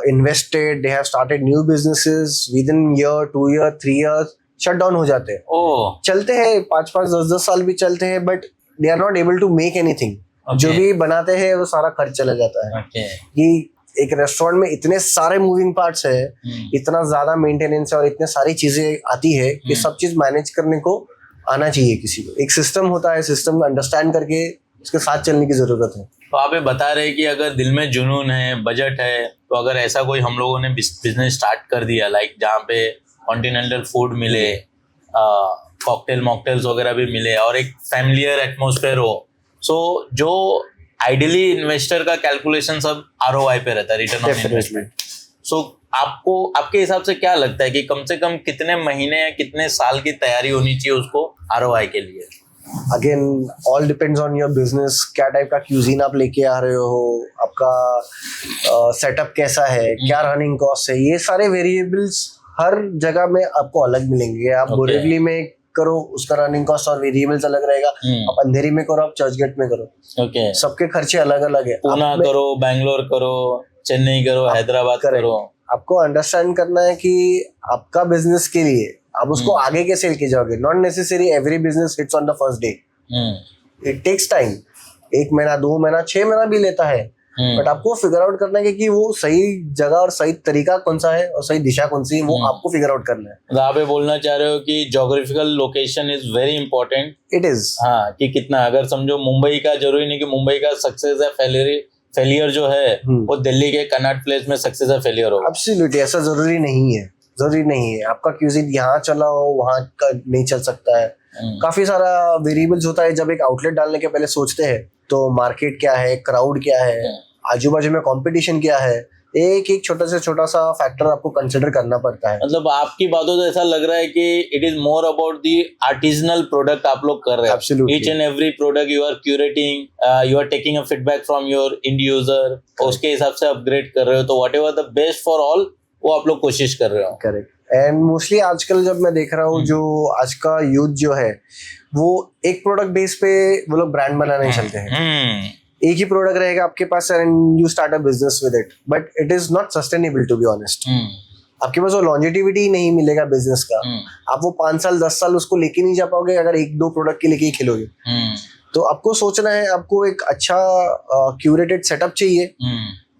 invested, they have started new businesses, with in year 2 year 3 years shut down हो जाते हैं। चलते हैं 5-5 10-10 साल भी चलते हैं, but they are not able to make anything. जो भी बनाते हैं वो सारा खर्च चला जाता है। कि एक रेस्टोरेंट में इतने सारे मूविंग पार्ट्स है, इतना ज्यादा मेंटेनेंस है और इतने सारी चीजें आती है कि सब चीज मैनेज करने को आना चाहिए किसी को। एक सिस्टम होता है, सिस्टम अंडरस्टैंड करके उसके साथ चलने की जरूरत है। तो आप ये बता रहे हैं कि अगर दिल में जुनून है, बजट है, तो अगर ऐसा कोई हम लोगों ने बिजनेस स्टार्ट कर दिया लाइक जहाँ पे कॉन्टिनेंटल फूड मिले, कॉकटेल मॉकटेल्स वगैरह भी मिले और एक फैमिलियर एटमॉस्फेयर हो, सो जो आइडियली इन्वेस्टर का कैलकुलेशन सब ROI पे रहता है, रिटर्न ऑन इन्वेस्टमेंट। सो आपको आपके हिसाब से क्या लगता है कि कम से कम कितने महीने या कितने साल की तैयारी होनी चाहिए उसको ROI के लिए? Again all depends on your business. क्या टाइप का क्यूजीन आप लेके आ रहे हो, आपका सेटअप कैसा है, क्या रनिंग कॉस्ट है, ये सारे वेरिएबल्स हर जगह में आपको अलग मिलेंगे। आप बोरेवली में करो, उसका रनिंग कॉस्ट और वेरिएबल्स अलग रहेगा। आप अंधेरी में करो, आप चर्चगेट में करो, सबके खर्चे अलग अलग है। पुणे करो, बैंगलोर करो, चेन्नई करो, हैदराबाद करो। आपको अंडरस्टैंड करना है कि आपका बिजनेस के लिए आप उसको आगे कैसे लेके जाओगे। Not necessary every business hits on the first day, it takes time. 1 महीना 2 महीना 6 महीना भी लेता है, बट आपको फिगर आउट करना है कि वो सही जगह और सही तरीका कौन सा है और सही दिशा कौन सी है, वो आपको फिगर आउट करना है। तो आप ये बोलना चाह रहे हो कि geographical location is very important. It is, हाँ, कि कितना अगर समझो मुंबई का, जरूरी नहीं कि मुंबई का सक्सेस है फेलियर जो है वो दिल्ली के कनॉट प्लेस में सक्सेस है फेलियर हो। एब्सोल्युटली ऐसा जरूरी नहीं है, जरूरी नहीं है। आपका क्यूजिन यहाँ चला हो वहाँ का नहीं चल सकता है। काफी सारा वेरिएबल्स होता है। जब एक आउटलेट डालने के पहले सोचते हैं तो मार्केट क्या है, क्राउड क्या है, आजू बाजू में कंपटीशन क्या है, एक एक छोटा सा फैक्टर आपको कंसिडर करना पड़ता है। मतलब आपकी बातों से ऐसा लग रहा है कि it is more about the artisanal product आप लोग कर रहे हैं। Absolutely. Each and every product you are curating, you are taking a feedback from your end user, उसके हिसाब से अपग्रेड कर रहे हो। तो whatever the best for all वो आप लोग कोशिश कर रहे हो। करेक्ट। एंड मोस्टली आजकल जब मैं देख रहा हूँ जो आज का यूथ जो है वो एक प्रोडक्ट बेस पे वो लोग ब्रांड बनाने चलते हैं। एक ही प्रोडक्ट रहेगा आपके पास and you start a business with it, but it is not sustainable to be honest. आपके पास वो लॉन्जेटिविटी नहीं मिलेगा बिजनेस का। आप वो 5 साल 10 साल उसको लेके नहीं जा पाओगे अगर 1-2 प्रोडक्ट के लेके ही खेलोगे। तो आपको सोचना है, आपको एक अच्छा क्यूरेटेड सेटअप चाहिए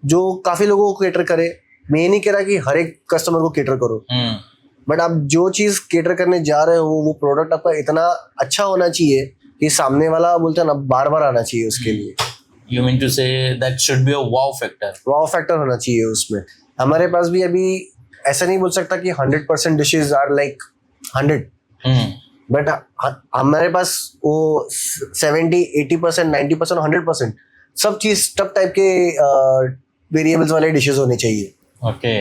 जो काफी लोगों को केटर करे। मैं ये नहीं कह रहा कि हर एक कस्टमर को केटर करो, बट आप जो चीज केटर करने जा रहे हो वो प्रोडक्ट आपका इतना अच्छा होना चाहिए कि सामने वाला बोलते हैं ना बार बार आना चाहिए उसके लिए। You mean to say that should be a wow factor? wow factor होना चाहिए उसमें। हमारे पास भी अभी ऐसा नहीं बोल सकता कि 100% डिशेज आर लाइक 100, बट हमारे पास वो 70, 80%, 90%, 100% सब चीज सब टाइप के वेरिएबल्स वाले डिशेज होने चाहिए। ओके,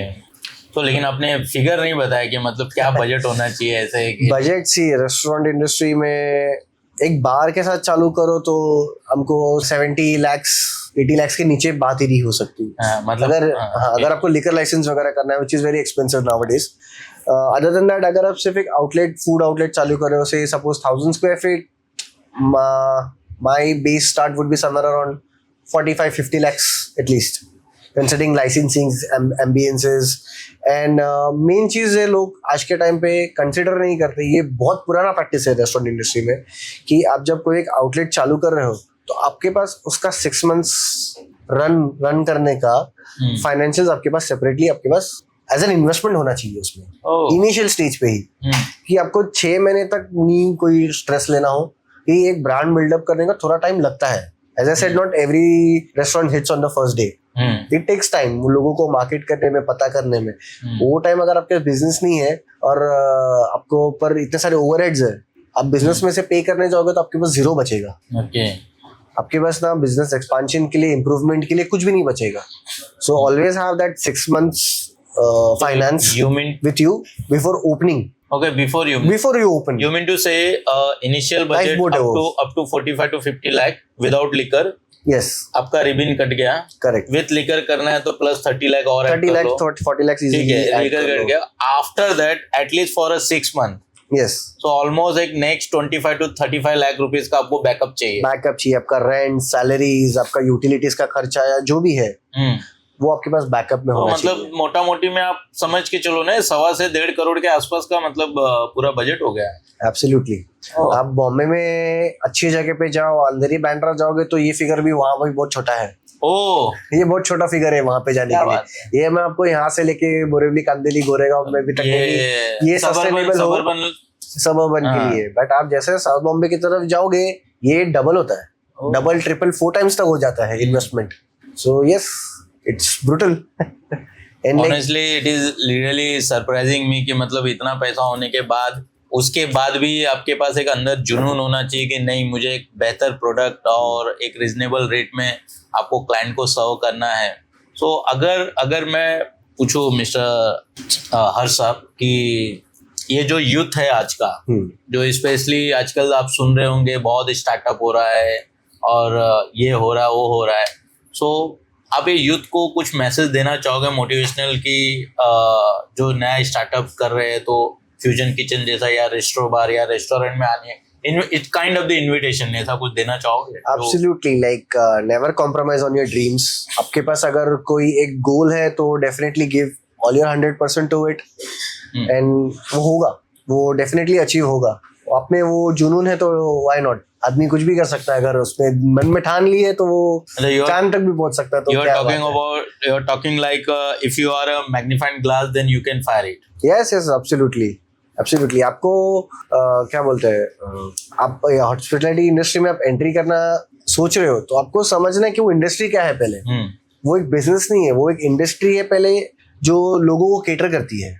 तो लेकिन आपने फिगर नहीं बताया कि मतलब क्या बजट होना चाहिए ऐसे कि बजट सी रेस्टोरेंट इंडस्ट्री में एक बार के साथ चालू करो तो हमको 70 lakhs 80 lakhs के नीचे बात ही नहीं हो सकती। मतलब अगर आपको लिकर लाइसेंस वगैरह करना है which is very expensive nowadays. Other than that अगर आप सिर्फ एक आउटलेट फूड आउटलेट चालू कर रहे हो से suppose 1000 square feet, my base start would be somewhere around 45-50 lakhs at least, considering licensing, ambiences and main चीज़ है लोग आज के टाइम पे कंसिडर नहीं करते। ये बहुत पुराना प्रैक्टिस है रेस्टोरेंट इंडस्ट्री में कि आप जब कोई एक आउटलेट चालू कर रहे हो तो आपके पास उसका 6 months रन करने का फाइनेंशियल्स आपके पास सेपरेटली आपके पास एज एन इन्वेस्टमेंट होना चाहिए उसमें इनिशियल स्टेज पे ही कि आपको 6 महीने तक नहीं कोई स्ट्रेस लेना हो कि एक ब्रांड बिल्डअप करने का थोड़ा टाइम लगता है। As I said not every restaurant hits on the first day, it takes time लोगों को मार्केट करने में पता करने में। वो टाइम अगर आपके बिजनेस नहीं है और आपको ऊपर इतने सारे ओवरहेड्स है, आप बिजनेस में से पे करने जाओगे तो आपके पास जीरो बचेगा। आपके पास ना बिजनेस एक्सपांशन के लिए इम्प्रूवमेंट के लिए कुछ भी नहीं बचेगा। So always have that 6 months finance with you before opening. Okay, before you open. You mean to say initial budget up to 45 to 50 lakh without liquor. Yes. आपका रिबिन कट गया. Correct. With liquor करना है तो plus 30 lakh और 30 lakhs 40 lakhs easily. ठीक है, liquor cut गया. After that, at least for a 6 month. Yes. So almost एक next 25 to 35 lakh rupees का आपको बैकअप चाहिए. बैकअप चाहिए, आपका रेंट, सैलरीज, आपका यूटिलिटीज का खर्चा या जो भी है वो आपके पास बैकअप में होना चाहिए। मतलब मोटा मोटी में आप समझ के चलो ना 1.25 से 1.5 करोड़ के आसपास का मतलब पूरा बजट हो गया है। एब्सोल्युटली। आप बॉम्बे में अच्छी जगह पे जाओ, अंधेरी बैंड्रा जाओगे तो ये फिगर भी वहाँ भी बहुत छोटा है। ये बहुत छोटा फिगर है वहाँ पे जाने के लिए। ये मैं आपको यहाँ से लेके बोरिवली, कांदिवली, गोरेगांव में भी तक ये सस्टेनेबल हो सबअर्बन के लिए। बट आप जैसे साउथ बॉम्बे की तरफ जाओगे ये डबल होता है, डबल ट्रिपल 4 times तक हो जाता है investment. So yes, it's brutal. And honestly it is really surprising me कि मतलब इतना पैसा होने के बाद उसके बाद भी आपके पास एक अंदर जुनून होना चाहिए कि नहीं मुझे एक बेहतर प्रोडक्ट और एक रिजनेबल रेट में आपको क्लाइंट को सर्व करना है। सो अगर मैं पूछूं मिस्टर हर्ष साहब कि ये जो यूथ है आज का जो स्पेशली आजकल आप सुन रहे होंगे बहुत स्टार्टअप हो रहा है और ये हो रहा है वो हो रहा है, सो आप ये यूथ को कुछ मैसेज देना चाहोगे मोटिवेशनल कि जो नया स्टार्टअप कर रहे हैं तो फ्यूजन किचन जैसा या रेस्टोरेंट बार या रेस्टोरेंट में आने it's kind of the invitation, ऐसा कुछ देना चाहोगे? Absolutely, like never compromise on your dreams. आपके पास अगर कोई एक गोल है तो definitely give all your 100% to it and वो होगा, वो डेफिनेटली अचीव होगा। आप में वो जुनून है तो व्हाई नॉट, आदमी कुछ भी कर सकता है। अगर उसमें मन में ठान ली है तो वो चांद तक भी पहुंच सकता है। तो you're talking like if you are a magnifying glass then you can fire it. Yes, absolutely. आपको क्या बोलते हैं, आप हॉस्पिटैलिटी इंडस्ट्री में आप एंट्री करना सोच रहे हो तो आपको समझना है कि वो इंडस्ट्री क्या है पहले। वो एक बिजनेस नहीं है, वो एक इंडस्ट्री है पहले जो लोगों को केटर करती है।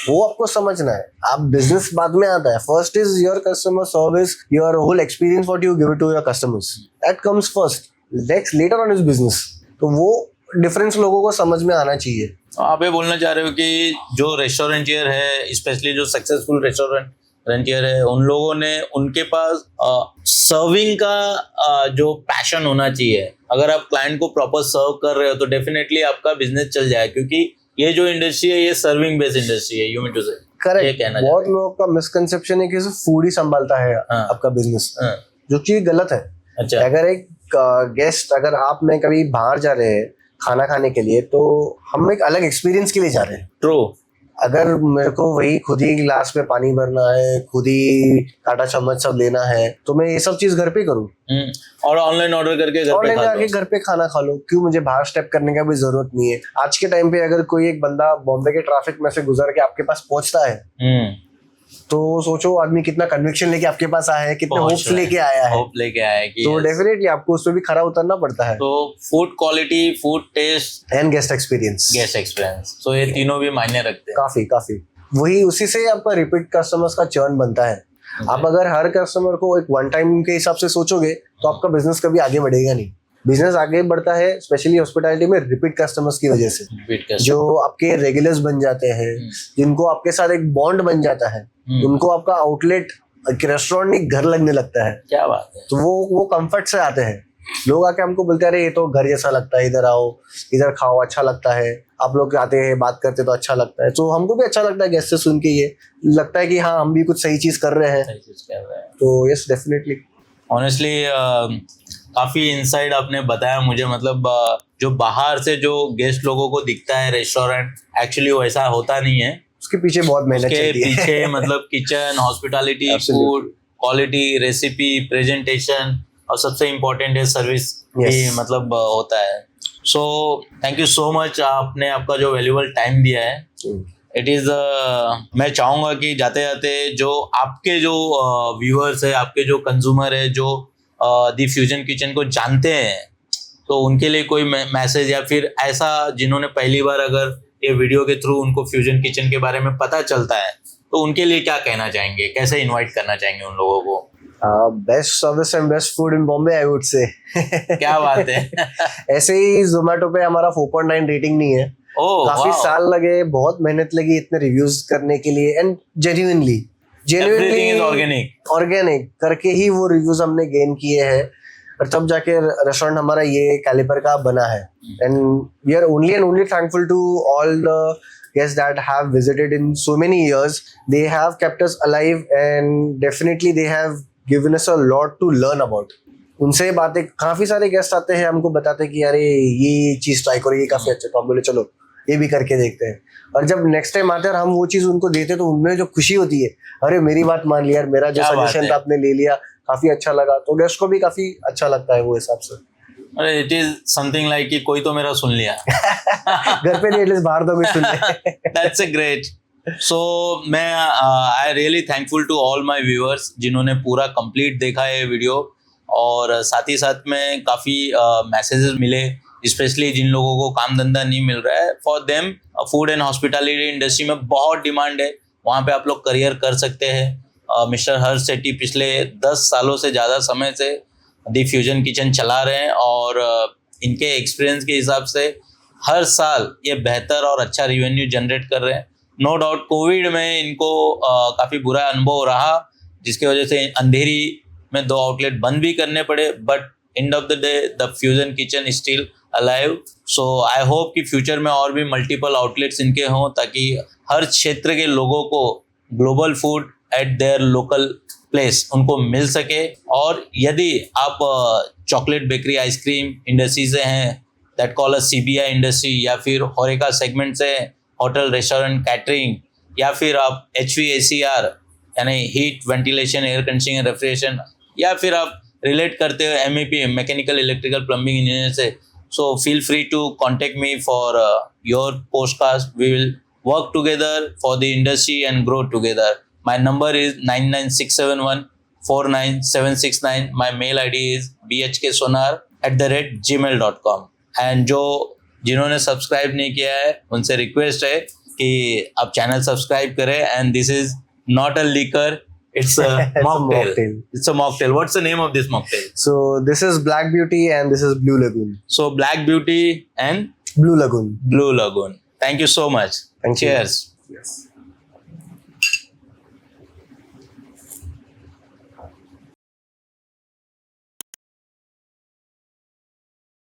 वो आपको समझना है। आप बिजनेस बाद में आता है। First is your customer service, your whole experience what you give it to your customers, that comes first, next later on is business. तो वो डिफरेंस लोगों को समझ में आना चाहिए। आप ये बोलना चाह रहे हो कि जो रेस्टोरेंटियर है, स्पेशली जो सक्सेसफुल रेस्टोरेंटियर है, उन लोगों ने उनके पास सर्विंग का जो पैशन होना चाहिए। अगर आप क्लाइंट को प्रॉपर सर्व कर रहे हो तो डेफिनेटली आपका बिजनेस चल जाए, क्योंकि ये जो इंडस्ट्री है ये सर्विंग बेस्ड इंडस्ट्री है। यू मीन टू से करेक्ट। बहुत लोगों का मिसकंसेप्शन है कि सिर्फ फूड ही संभालता है आपका बिजनेस, जो चीज गलत है। अच्छा, अगर एक गेस्ट, अगर आप में कभी बाहर जा रहे हैं खाना खाने के लिए तो हम एक अलग एक्सपीरियंस के लिए जा रहे हैं। ट्रू। अगर मेरे को वही खुद ही गिलास में पानी भरना है, खुद ही कांटा चम्मच सब लेना है, तो मैं ये सब चीज घर पे करूँ और ऑनलाइन ऑर्डर करके घर पे खाना खा लो। क्यों मुझे बाहर स्टेप करने का भी जरूरत नहीं है। आज के टाइम पे अगर कोई एक बंदा बॉम्बे के ट्रैफिक में से गुजर के आपके पास पहुंचता है तो सोचो आदमी कितना कन्विक्शन लेके आपके पास आया है, कितने होप्स लेके आया है। तो डेफिनेटली आपको उसमें भी खरा उतरना पड़ता है। तो food quality, food taste and guest experience, तो ये तीनों भी मायने रखते हैं। काफी वही, उसी से आपका रिपीट कस्टमर्स का चर्न बनता है। आप अगर हर कस्टमर को एक वन टाइम के हिसाब से सोचोगे तो आपका बिजनेस कभी आगे बढ़ेगा नहीं। बिजनेस आगे बढ़ता है स्पेशली हॉस्पिटैलिटी में रिपीट कस्टमर्स की वजह से, रिपीट कर जो आपके रेगुलर्स बन जाते हैं, जिनको आपके साथ एक बॉन्ड बन जाता है, उनको आपका आउटलेट रेस्टोरेंट नहीं घर लगने लगता है। क्या बात है। तो वो कंफर्ट से आते हैं। लोग आके हमको बोलते हैं अरे ये तो घर जैसा लगता है, इधर आओ, इधर खाओ, अच्छा लगता है, आप लोग आते हैं बात करते तो अच्छा लगता है। तो हमको भी अच्छा लगता है गेस्ट से सुन के, ये लगता है कि हाँ हम भी कुछ सही चीज कर रहे हैं। सही चीज कर रहे हैं। तो यस डेफिनेटली। ऑनेस्टली काफी इनसाइड आपने बताया मुझे, मतलब जो बाहर से जो गेस्ट लोगों को दिखता है रेस्टोरेंट, एक्चुअली वैसा होता नहीं है। उसके पीछे बहुत मेहनत उसके चलती है। पीछे मतलब kitchen, hospitality, food quality, recipe, presentation और सबसे इम्पोर्टेंट है सर्विस भी मतलब होता है। So thank you so much, आपने आपका जो वैल्यूबल टाइम दिया है। इट इज़ मैं चाहूँगा कि जाते जाते जो आपके जो व्यूअर्स है, आपके जो कंज्यूमर है, जो दी फ्यूजन किचन को जानते हैं, तो उनके लिए कोई मैसेज या फिर ऐसा जिन्होंने पहली बार अगर ये वीडियो के थ्रू उनको फ्यूजन किचन के बारे में पता चलता है, तो उनके लिए क्या कहना चाहेंगे, कैसे इनवाइट करना चाहेंगे उन लोगों को? Best service and best food in Bombay I would say. क्या बात है। ऐसे ही जोमेटो पे हमारा 4.9 रेटिंग नहीं है। काफी साल लगे, बहुत मेहनत लगी इतने रिव्यूज करने के लिए, एंड जेन्युइनली ऑर्गेनिक करके ही वो रिव्यूज हमने गेन किए हैं, और तब जाके रेस्टोरेंट हमारा ये कैलिबर का बना है। And we are only and only thankful to all the guests that have visited in so many years. They have kept us alive and definitely they have given us a lot to learn about. उनसे बातें, काफी सारे guest आते हैं हमको बताते हैं कि अरे ये चीज ट्राई करो, ये काफी अच्छा, तो हम बोले चलो ये भी करके देखते हैं। और जब नेक्स्ट टाइम आते हैं और हम वो चीज उनको देते हैं, तो उनमें जो खुशी होती है, अरे मेरी बात मान लिया, मेरा जो सजेशन था आपने ले लिया, काफी अच्छा लगा, तो गेस्ट को भी काफी अच्छा लगता है वो हिसाब से। अरे इट इज समथिंग लाइक कि कोई तो मेरा सुन लिया। घर पे नहीं, एटलीस्ट बाहर तो कोई सुन ले। That's a great. सो मैं I really thankful to all my viewers जिन्होंने पूरा कंप्लीट देखा है वीडियो, और साथ ही साथ में काफ़ी मैसेजेस मिले, स्पेशली जिन लोगों को काम धंधा नहीं मिल रहा है, for them food and hospitality industry में बहुत डिमांड है, वहाँ पे आप लोग करियर कर सकते हैं। मिस्टर हर्ष सेट्टी पिछले 10 सालों से ज़्यादा समय से दी फ्यूजन किचन चला रहे हैं, और इनके एक्सपीरियंस के हिसाब से हर साल ये बेहतर और अच्छा रेवेन्यू जनरेट कर रहे हैं। नो डाउट कोविड में इनको काफ़ी बुरा अनुभव रहा, जिसकी वजह से अंधेरी में 2 आउटलेट बंद भी करने पड़े, but end of the day the fusion kitchen is still alive. So I hope कि फ्यूचर में और भी मल्टीपल आउटलेट्स इनके हों, ताकि हर क्षेत्र के लोगों को global food at their local place उनको मिल सके। और यदि आप चॉकलेट बेकरी आइसक्रीम इंडस्ट्री से हैं, that call us CBI industry, या फिर होरेका सेगमेंट से होटल रेस्टोरेंट कैटरिंग, या फिर आप HVACR यानी heat ventilation air conditioning refrigeration, या फिर आप रिलेट करते हो MEP mechanical electrical plumbing engineer से, so feel free to contact me for your podcast. We will work together for the industry and grow together. My number is 9967149769. My mail ID is bhksonar@gmail.com. And जिन्होंने subscribe नहीं किया है, उनसे request है कि आप channel subscribe करें। And this is not a liquor, it's a mocktail. It's a mocktail. What's the name of this mocktail? So this is Black Beauty and this is Blue Lagoon. So Black Beauty and Blue Lagoon. Blue Lagoon. Thank you so much. Thank you. Cheers. Yes.